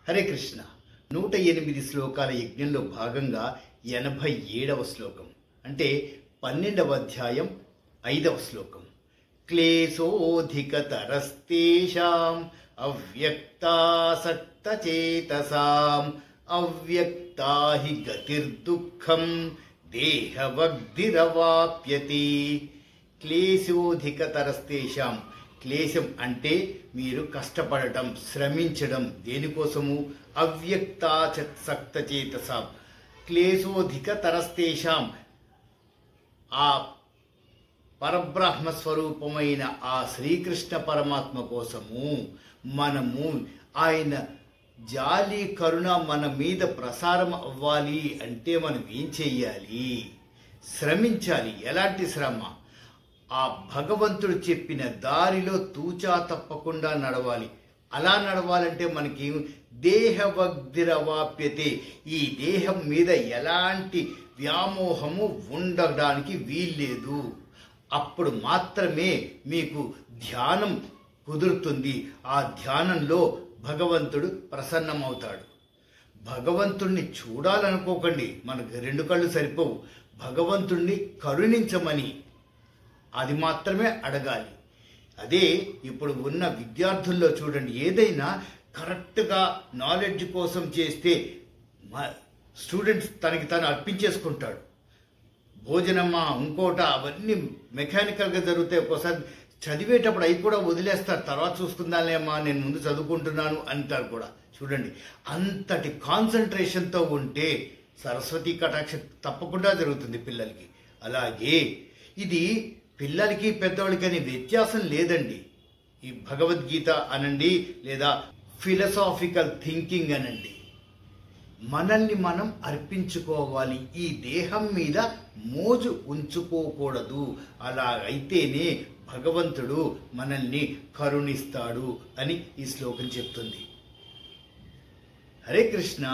హరే కృష్ణ. 108 శ్లోకాల యజ్ఞంలో భాగంగా 87వ శ్లోకం అంటే 12వ అధ్యాయం 5వ శ్లోకం. క్లేశోధికతరస్తేషాం అవ్యక్తాసక్తచేతసాం అవ్యక్తా హి గతిర్దుఃఖం దేహవగ్ధిరవాప్యతి. క్లేశోధికతరస్తేషాం, క్లేశం అంటే మీరు కష్టపడటం, శ్రమించడం. దేనికోసము? అవ్యక్తాసక్తచేతసాం. క్లేశోధికతరస్తేషాం, ఆ పరబ్రహ్మ స్వరూపమైన ఆ శ్రీకృష్ణ పరమాత్మ కోసము మనము ఆయన జాలి కరుణ మన మీద ప్రసారం అవ్వాలి అంటే మనం ఏం చెయ్యాలి? శ్రమించాలి. ఎలాంటి శ్రమ? ఆ భగవంతుడు చెప్పిన దారిలో తూచా తప్పకుండా నడవాలి. అలా నడవాలంటే మనకి దేహవగ్ధిరవాప్యతే, ఈ దేహం మీద ఎలాంటి వ్యామోహము ఉండడానికి వీల్లేదు. అప్పుడు మాత్రమే మీకు ధ్యానం కుదురుతుంది. ఆ ధ్యానంలో భగవంతుడు ప్రసన్నమవుతాడు. భగవంతుణ్ణి చూడాలనుకోకండి, మనకు 2 కళ్ళు సరిపోవు. భగవంతుణ్ణి కరుణించమని అది మాత్రమే అడగాలి. అదే ఇప్పుడు ఉన్న విద్యార్థుల్లో చూడండి, ఏదైనా కరెక్ట్గా నాలెడ్జ్ కోసం చేస్తే స్టూడెంట్స్ తనకి తను అర్పించేసుకుంటాడు. భోజనమా ఇంకోట అవన్నీ మెకానికల్గా జరుగుతాయి. ఒక్కోసారి చదివేటప్పుడు అవి కూడా వదిలేస్తారు. తర్వాత చూసుకుందాలేమా, నేను ముందు చదువుకుంటున్నాను అంటారు కూడా. చూడండి, అంతటి కాన్సన్ట్రేషన్తో ఉంటే సరస్వతి కటాక్ష తప్పకుండా జరుగుతుంది పిల్లలకి. అలాగే ఇది పిల్లలకి పెద్దవాళ్ళకి అని వ్యత్యాసం లేదండి. ఈ భగవద్గీత అనండి లేదా ఫిలసాఫికల్ థింకింగ్ అనండి, మనల్ని మనం అర్పించుకోవాలి. ఈ దేహం మీద మోజు ఉంచుకోకూడదు. అలా అయితేనే భగవంతుడు మనల్ని కరుణిస్తాడు అని ఈ శ్లోకం చెప్తుంది. హరే కృష్ణ.